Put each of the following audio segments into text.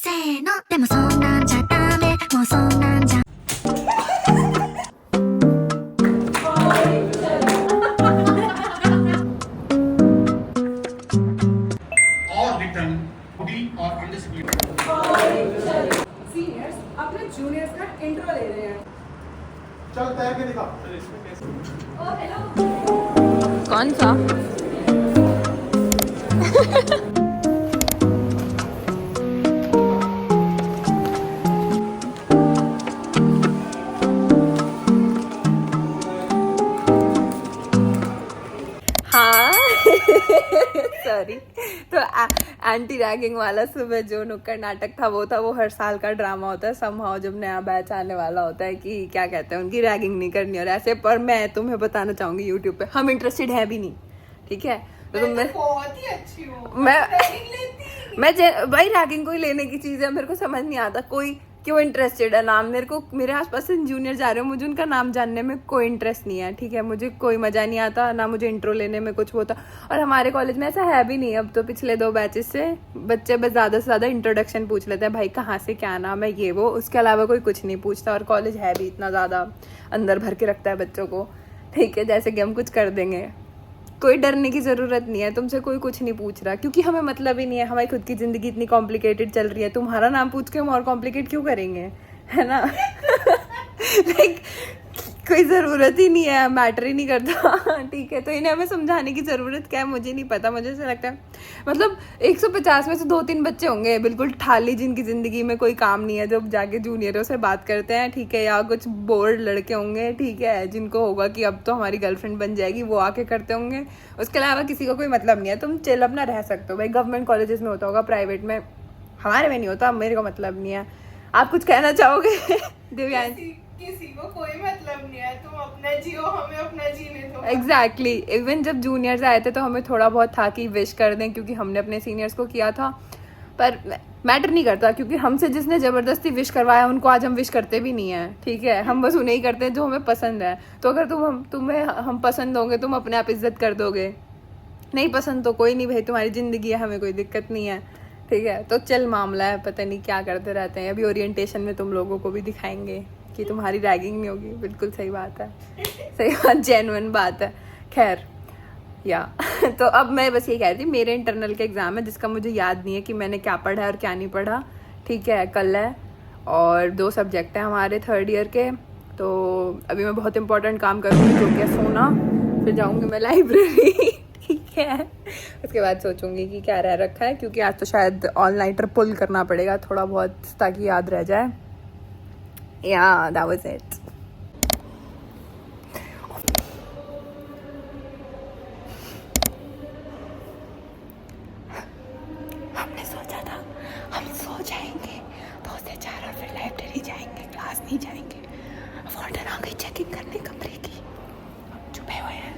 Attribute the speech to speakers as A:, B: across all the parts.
A: せーのでもそんなんじゃダメもうそんなんじゃ
B: or written be or undisciplined.
C: Seniors अपने juniors का intro ले रहे हैं।
B: चल तैर के दिखा।
D: कौन सा? हाँ सॉरी। तो एंटी रैगिंग वाला सुबह जो नुक्कड़ नाटक था वो हर साल का ड्रामा होता है। समहाउ जब नया बैच आने वाला होता है कि क्या कहते हैं उनकी रैगिंग नहीं करनी और ऐसे। पर मैं तुम्हें बताना चाहूंगी यूट्यूब पे हम इंटरेस्टेड है भी नहीं, ठीक है? तो मैं
C: बहुत ही अच्छी हूँ।
D: मैं भाई रैगिंग कोई लेने की चीज है, मेरे को समझ नहीं आता कोई क्यों इंटरेस्टेड है। नाम मेरे को मेरे आसपास से जूनियर जा रहे हो, मुझे उनका नाम जानने में कोई इंटरेस्ट नहीं है, ठीक है? मुझे कोई मजा नहीं आता ना, मुझे इंट्रो लेने में कुछ होता। और हमारे कॉलेज में ऐसा है भी नहीं। अब तो पिछले 2 बैचेस से बच्चे बस ज्यादा से ज्यादा इंट्रोडक्शन पूछ लेते हैं, भाई कहाँ से, क्या नाम है, ये वो। उसके अलावा कोई कुछ नहीं पूछता। और कॉलेज है भी इतना ज्यादा अंदर भर के रखता है बच्चों को, ठीक है? जैसे कि हम कुछ कर देंगे। कोई डरने की ज़रूरत नहीं है, तुमसे कोई कुछ नहीं पूछ रहा, क्योंकि हमें मतलब ही नहीं है। हमारी खुद की ज़िंदगी इतनी कॉम्प्लिकेटेड चल रही है, तुम्हारा नाम पूछ के हम और कॉम्प्लिकेट क्यों करेंगे, है ना? लाइक कोई ज़रूरत ही नहीं है, मैटर ही नहीं करता, ठीक है? तो इन्हें हमें समझाने की ज़रूरत क्या है मुझे नहीं पता। मुझे ऐसा लगता है मतलब 150 में से 2-3 बच्चे होंगे बिल्कुल ठाली, जिनकी ज़िंदगी में कोई काम नहीं है, जो जाके जूनियरों से बात करते हैं, ठीक है? या कुछ बोर्ड लड़के होंगे, ठीक है, जिनको होगा कि अब तो हमारी गर्लफ्रेंड बन जाएगी, वो आके करते होंगे। उसके अलावा किसी को कोई मतलब नहीं है। तुम चिल अपना रह सकते हो भाई। गवर्नमेंट कॉलेजेस में होता होगा, प्राइवेट में, हमारे में नहीं होता। मेरे को मतलब नहीं है। आप कुछ कहना चाहोगे दिव्यांश?
C: किसी को कोई मतलब नहीं है, तुम अपना जियो, हमें अपना जीने दो।
D: एग्जैक्टली। इवन जब जूनियर्स आए थे तो हमें थोड़ा बहुत था कि विश कर दें, क्योंकि हमने अपने सीनियर्स को किया था। पर मैटर नहीं करता, क्योंकि हमसे जिसने ज़बरदस्ती विश करवाया उनको आज हम विश करते भी नहीं है, ठीक है? हम बस उन्हें ही करते हैं जो हमें पसंद है। तो अगर तुम्हें हम पसंद होंगे, तुम अपने आप इज्जत कर दोगे। नहीं पसंद तो कोई नहीं भाई, तुम्हारी ज़िंदगी है, हमें कोई दिक्कत नहीं है, ठीक है? तो चल मामला है, पता नहीं क्या करते रहते हैं। अभी ओरिएंटेशन में तुम लोगों को भी दिखाएंगे कि तुम्हारी रैगिंग नहीं होगी। बिल्कुल सही बात है, सही बात, जेन्युइन बात है। खैर या तो अब मैं बस ये कह रही थी, मेरे इंटरनल के एग्ज़ाम है जिसका मुझे याद नहीं है कि मैंने क्या पढ़ा है और क्या नहीं पढ़ा, ठीक है? कल है और 2 सब्जेक्ट हैं हमारे 3rd ईयर के। तो अभी मैं बहुत इंपॉर्टेंट काम करूँगी, जो कि सोना। फिर जाऊँगी मैं लाइब्रेरी, ठीक है? उसके बाद सोचूंगी कि क्या रह रखा है, क्योंकि आज तो शायद ऑल नाइटर पुल करना पड़ेगा थोड़ा बहुत, ताकि याद रह जाए। Yeah, that was it. हमने सोचा था हम सो जाएंगे 2 से 4 और फिर लाइब्रेरी जाएंगे, क्लास नहीं जाएंगे। वार्डन आ गई चेकिंग करने कमरे की, छुपे हुए हैं।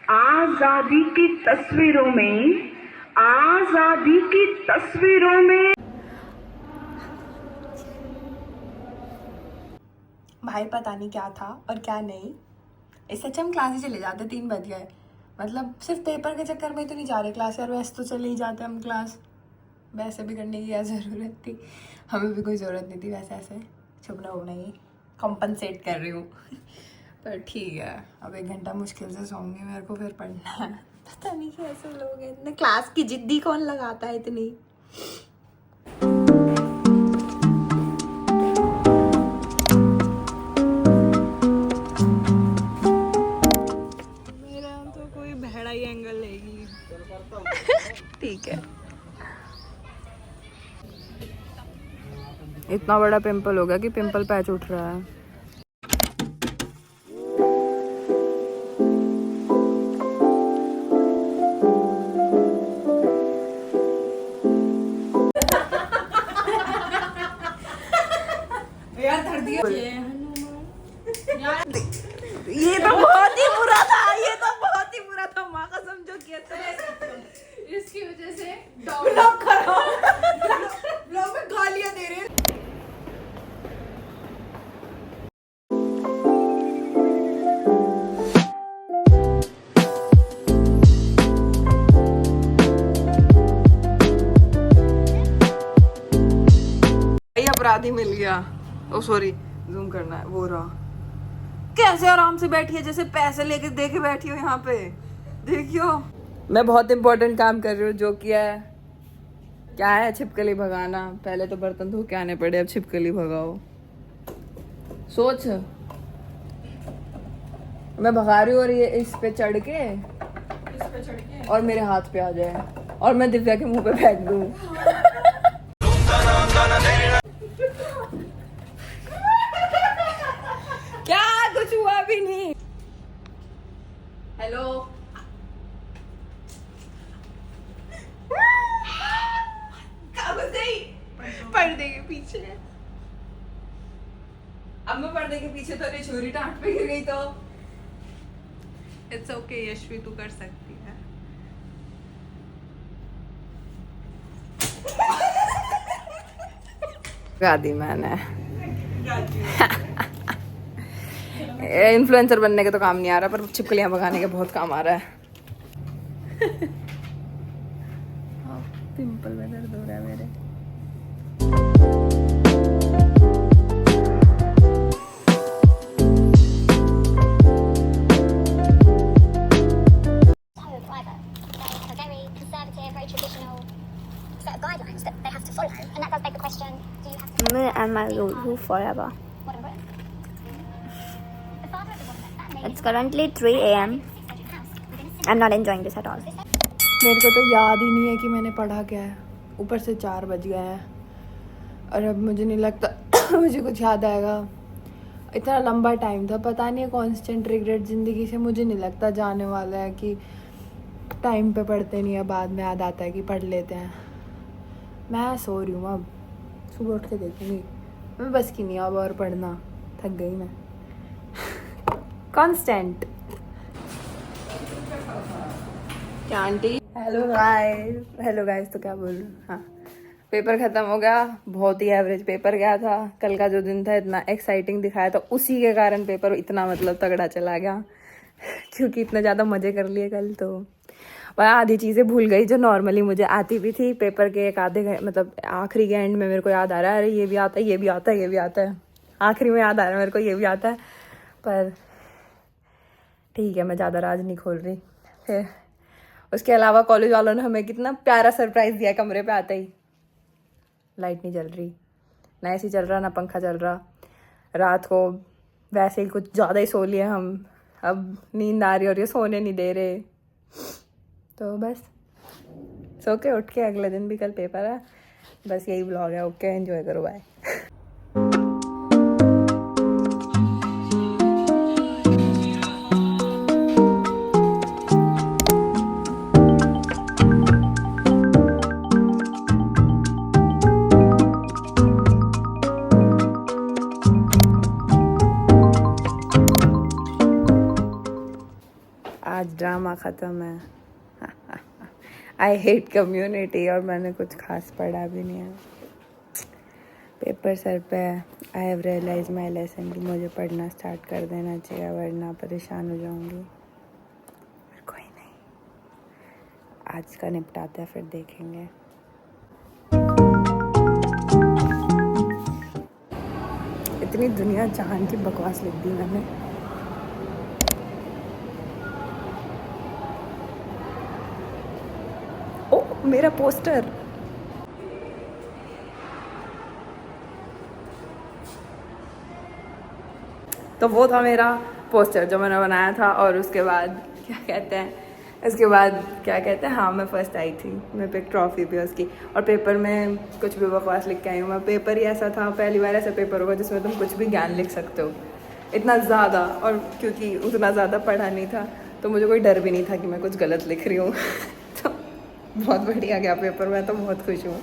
E: आजादी की तस्वीरों में, आजादी की तस्वीरों में।
D: भाई पता नहीं क्या था और क्या नहीं। इससे अच्छा हम क्लास ही चले जाते, 3 बज गए। मतलब सिर्फ पेपर के चक्कर में तो नहीं जा रहे क्लास यार, वैसे तो चले ही जाते हम क्लास। वैसे भी करने की क्या ज़रूरत थी, हमें भी कोई ज़रूरत नहीं थी वैसे। ऐसे छुपना उबना ही कॉम्पनसेट कर रही हूँ पर ठीक है। अब 1 घंटा मुश्किल से सोऊंगी, मेरे को फिर पढ़ना है। पता नहीं कैसे लोग हैं इतने, क्लास की जिद्दी कौन लगाता है इतनी। मेरा तो कोई बहरा ही एंगल लेगी ठीक है। इतना बड़ा पिंपल हो गया कि पिंपल पैच उठ रहा है। ये तो बहुत ही बुरा था, ये तो बहुत ही बुरा था। माँ किया तो
C: इसकी वजह से
D: ब्लॉग करो ब्लॉग में गालियां दे रहे हैं। अपराधी मिल गया। ओ सॉरी जूम करना है, वो रहा। कैसे आराम से बैठी है जैसे पैसे लेके देखे बैठी हो यहाँ पे, देखियो। मैं बहुत इंपॉर्टेंट काम कर रही हूँ, जो किया है क्या है, छिपकली भगाना। पहले तो बर्तन धो के आने पड़े, अब छिपकली भगाओ। सोच मैं भगा रही हूँ और ये इस पे चढ़ के और मेरे हाथ पे आ जाए और मैं दिव्या के मुंह पे फेंक दूँ। क्या कुछ हुआ भी नहीं। हेलो पर्दे के पीछे। अब मैं पर्दे के पीछे तो नहीं, छुरी टांट पे गिर गई तो
C: इट्स ओके यशवी, तू कर सकती है।
D: गा दी मैंने। इन्फ्लुएंसर बनने के तो काम नहीं आ रहा, पर छिपकलियां भगाने के बहुत काम आ रहा है। पिंपल में दर्द हो रहा है मेरे।
A: Me and my Lulu forever. It's currently 3 a.m. I'm not enjoying this at all.
D: मेरे को तो याद ही नहीं है कि मैंने पढ़ा क्या है, ऊपर से 4 बज गए हैं और अब मुझे नहीं लगता मुझे कुछ याद आएगा। इतना लंबा टाइम था, पता नहीं है, कांस्टेंट रिग्रेट ज़िंदगी से मुझे नहीं लगता जाने वाला है कि टाइम पे पढ़ते नहीं है, बाद में याद आता है कि पढ़ लेते हैं। मैं सो रही हूँ, अब सुबह उठ के देखूँगी। मैं बस की नहीं अब और पढ़ना, थक गई मैं। कांस्टेंट क्या आंटी? हेलो गाइस तो क्या बोल रही हूँ। हाँ, पेपर ख़त्म हो गया, बहुत ही एवरेज पेपर गया था। कल का जो दिन था इतना एक्साइटिंग दिखाया था, उसी के कारण पेपर इतना मतलब तगड़ा चला गया क्योंकि इतने ज़्यादा मज़े कर लिए कल। तो वह आधी चीज़ें भूल गई जो नॉर्मली मुझे आती भी थी। पेपर के एक आधे मतलब आखिरी के एंड में मेरे को याद आ रहा है, अरे ये भी आता है, ये भी आता है, ये भी आता है। आखिरी में याद आ रहा है मेरे को ये भी आता है, पर ठीक है, मैं ज़्यादा राज नहीं खोल रही। फिर उसके अलावा कॉलेज वालों ने हमें कितना प्यारा सरप्राइज़ दिया। कमरे पे आते ही लाइट नहीं जल रही, ना एसी चल रहा, ना पंखा चल रहा। रात को वैसे ही कुछ ज़्यादा ही सो लिए हम, अब नींद आ रही और ये सोने नहीं दे रहे। तो बस सो के उठ के अगले दिन भी कल पेपर है। बस यही ब्लॉग है। ओके, एंजॉय करो, बाय। आज ड्रामा ख़त्म है। आई हेट कम्युनिटी और मैंने कुछ खास पढ़ा भी नहीं है। पेपर सर पे है। I have realise my lesson कि मुझे पढ़ना स्टार्ट कर देना चाहिए, वरना परेशान हो जाऊंगी। पर कोई नहीं, आज का निपटाते हैं, फिर देखेंगे। इतनी दुनिया जहान की बकवास लिख दी मैंने। ओ मेरा पोस्टर, तो वो था मेरा पोस्टर जो मैंने बनाया था। और उसके बाद क्या कहते हैं, हाँ मैं फर्स्ट आई थी, मेरे पे एक ट्रॉफी भी है उसकी। और पेपर में कुछ भी बकवास लिख के आई हूँ मैं। पेपर ही ऐसा था, पहली बार ऐसा पेपर होगा जिसमें तुम कुछ भी ज्ञान लिख सकते हो, इतना ज़्यादा। और क्योंकि उतना ज़्यादा पढ़ा नहीं था तो मुझे कोई डर भी नहीं था कि मैं कुछ गलत लिख रही हूँ। तो बहुत बढ़िया गया पेपर, मैं तो बहुत खुश हूँ।